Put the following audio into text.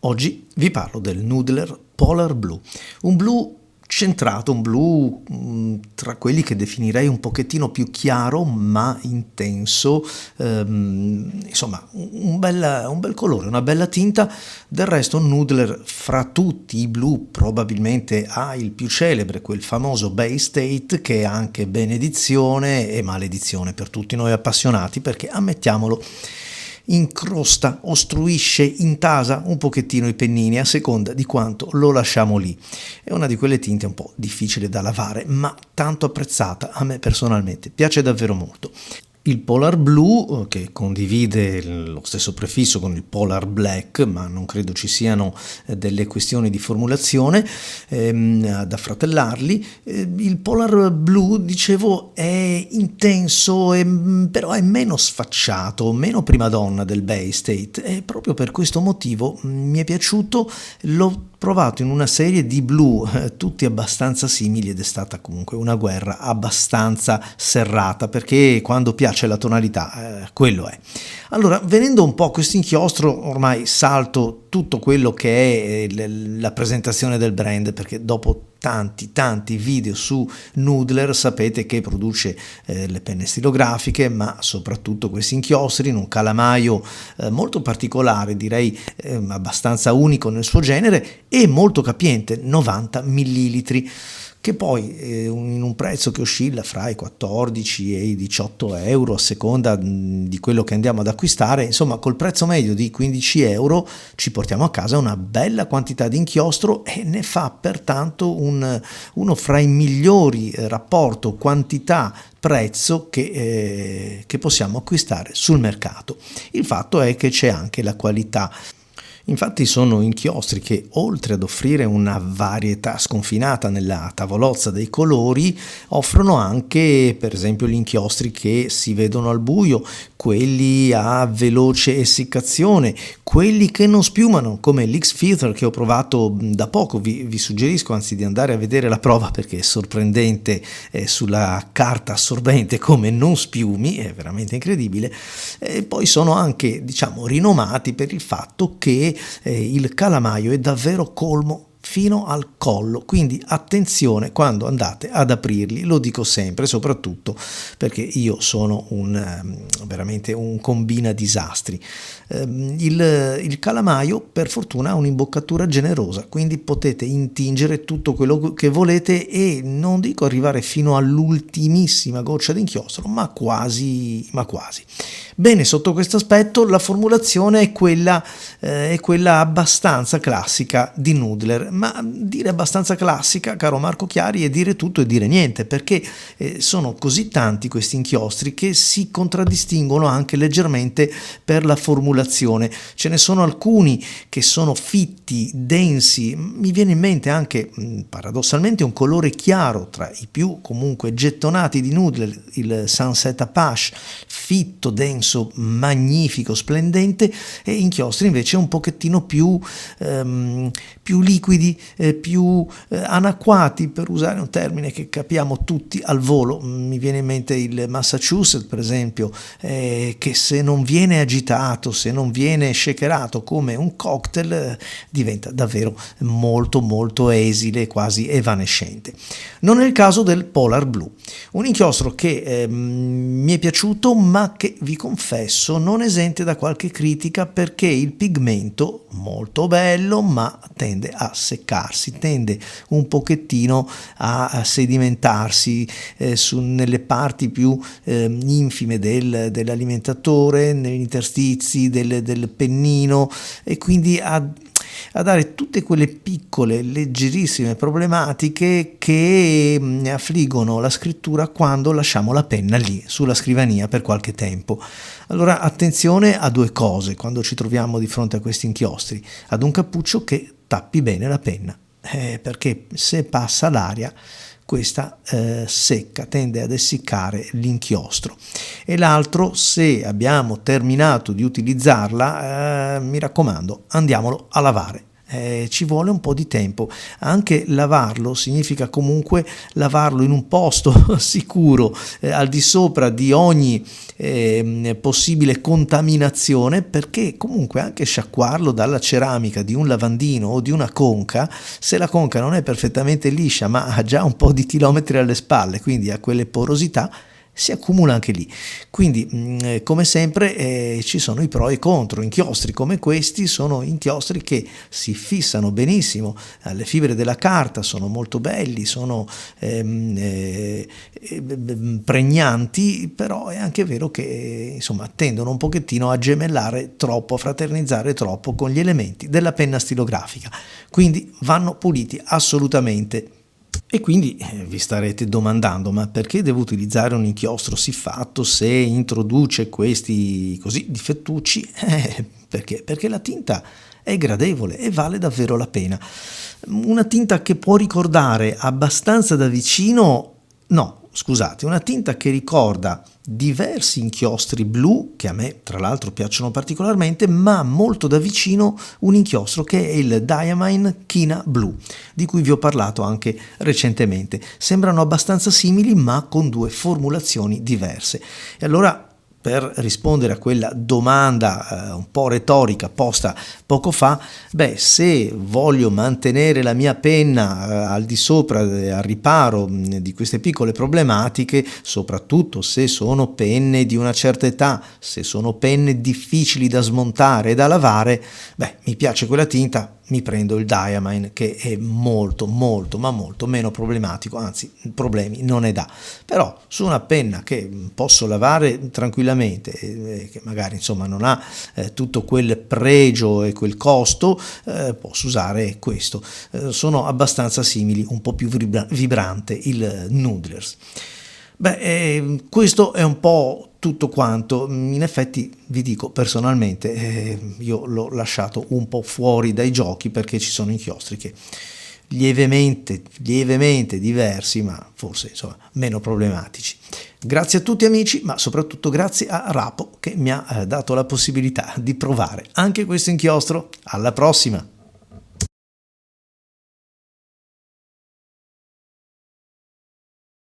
Oggi vi parlo del Noodler Polar Blue, un blu centrato, un blu tra quelli che definirei un pochettino più chiaro ma intenso, insomma un bel colore, una bella tinta. Del resto Noodler fra tutti i blu probabilmente ha il più celebre, quel famoso Bay State, che è anche benedizione e maledizione per tutti noi appassionati, perché ammettiamolo, incrosta, ostruisce, intasa un pochettino i pennini a seconda di quanto lo lasciamo lì. È una di quelle tinte un po' difficile da lavare, ma tanto apprezzata. A me personalmente piace davvero molto. Il Polar Blue, che condivide lo stesso prefisso con il Polar Black, ma non credo ci siano delle questioni di formulazione ad affratellarli. Il Polar Blue, dicevo, è intenso, però è meno sfacciato, meno prima donna del Bay State, e proprio per questo motivo mi è piaciuto. L'ho provato in una serie di blu tutti abbastanza simili, ed è stata comunque una guerra abbastanza serrata, perché quando piace la tonalità quello è. Allora, venendo un po' a questo inchiostro, ormai salto tutto quello che è la presentazione del brand, perché dopo tanti video su Noodler sapete che produce le penne stilografiche, ma soprattutto questi inchiostri in un calamaio molto particolare, direi abbastanza unico nel suo genere e molto capiente, 90 millilitri, che poi in un prezzo che oscilla fra i 14 e i 18 euro a seconda di quello che andiamo ad acquistare. Insomma, col prezzo medio di 15 euro ci portiamo a casa una bella quantità di inchiostro, e ne fa pertanto uno fra i migliori rapporto quantità-prezzo che possiamo acquistare sul mercato. Il fatto è che c'è anche la qualità. Infatti sono inchiostri che, oltre ad offrire una varietà sconfinata nella tavolozza dei colori, offrono anche, per esempio, gli inchiostri che si vedono al buio, quelli a veloce essiccazione, quelli che non spiumano, come l'X-Filter che ho provato da poco. Vi suggerisco anzi di andare a vedere la prova, perché è sorprendente sulla carta assorbente come non spiumi, è veramente incredibile. E poi sono anche, diciamo, rinomati per il fatto che il calamaio è davvero colmo fino al collo, quindi attenzione quando andate ad aprirli, lo dico sempre, soprattutto perché io sono veramente un combina disastri. Il calamaio per fortuna ha un'imboccatura generosa, quindi potete intingere tutto quello che volete, e non dico arrivare fino all'ultimissima goccia d'inchiostro, ma quasi. Bene, sotto questo aspetto la formulazione è quella abbastanza classica di Noodler, ma dire abbastanza classica, caro Marco Chiari, è dire tutto e dire niente, perché sono così tanti questi inchiostri che si contraddistinguono anche leggermente per la formulazione. Ce ne sono alcuni che sono fitti, densi, mi viene in mente anche paradossalmente un colore chiaro tra i più comunque gettonati di Noodler, il Sunset Apache, fitto, denso, magnifico, splendente, e inchiostri invece un pochettino più liquidi, più anacquati, per usare un termine che capiamo tutti al volo. Mi viene in mente il Massachusetts, per esempio, che se non viene agitato, se non viene shakerato come un cocktail, diventa davvero molto esile, quasi evanescente. Non è il caso del Polar Blue, un inchiostro che mi è piaciuto, ma che vi confesso non esente da qualche critica, perché il pigmento molto bello, ma tende a seccarsi, tende un pochettino a sedimentarsi nelle parti più infime dell'alimentatore, negli interstizi del pennino, e quindi a dare tutte quelle piccole, leggerissime problematiche che affliggono la scrittura quando lasciamo la penna lì sulla scrivania per qualche tempo. Allora attenzione a due cose quando ci troviamo di fronte a questi inchiostri: ad un cappuccio che tappi bene la penna, perché se passa l'aria questa secca, tende ad essiccare l'inchiostro. E l'altro, se abbiamo terminato di utilizzarla, mi raccomando, andiamolo a lavare. ci vuole un po' di tempo. Anche lavarlo significa comunque lavarlo in un posto sicuro, al di sopra di ogni possibile contaminazione, perché comunque anche sciacquarlo dalla ceramica di un lavandino o di una conca, se la conca non è perfettamente liscia ma ha già un po' di chilometri alle spalle, quindi ha quelle porosità, si accumula anche lì. Quindi come sempre ci sono i pro e i contro. Inchiostri come questi sono inchiostri che si fissano benissimo alle fibre della carta, sono molto belli, sono pregnanti, però è anche vero che insomma tendono un pochettino a gemellare troppo, a fraternizzare troppo con gli elementi della penna stilografica, quindi vanno puliti assolutamente. E quindi vi starete domandando: ma perché devo utilizzare un inchiostro siffatto se introduce questi così difettucci? Perché la tinta è gradevole e vale davvero la pena. Una tinta che può ricordare abbastanza da vicino, no, scusate, una tinta che ricorda diversi inchiostri blu, che a me tra l'altro piacciono particolarmente, ma molto da vicino un inchiostro che è il Diamine Kina Blu, di cui vi ho parlato anche recentemente. Sembrano abbastanza simili ma con due formulazioni diverse. E allora, per rispondere a quella domanda un po' retorica posta poco fa, se voglio mantenere la mia penna al di sopra, al riparo di queste piccole problematiche, soprattutto se sono penne di una certa età, se sono penne difficili da smontare e da lavare, mi piace quella tinta, mi prendo il Diamine, che è molto ma molto meno problematico, anzi problemi non ne dà. Però su una penna che posso lavare tranquillamente, che magari insomma non ha tutto quel pregio e quel costo, posso usare questo. Sono abbastanza simili, un po' più vibrante il Noodlers. Questo è un po' tutto quanto. In effetti vi dico personalmente, io l'ho lasciato un po' fuori dai giochi perché ci sono inchiostri che lievemente diversi, ma forse insomma meno problematici. Grazie a tutti amici, ma soprattutto grazie a Rapo che mi ha dato la possibilità di provare anche questo inchiostro. Alla prossima!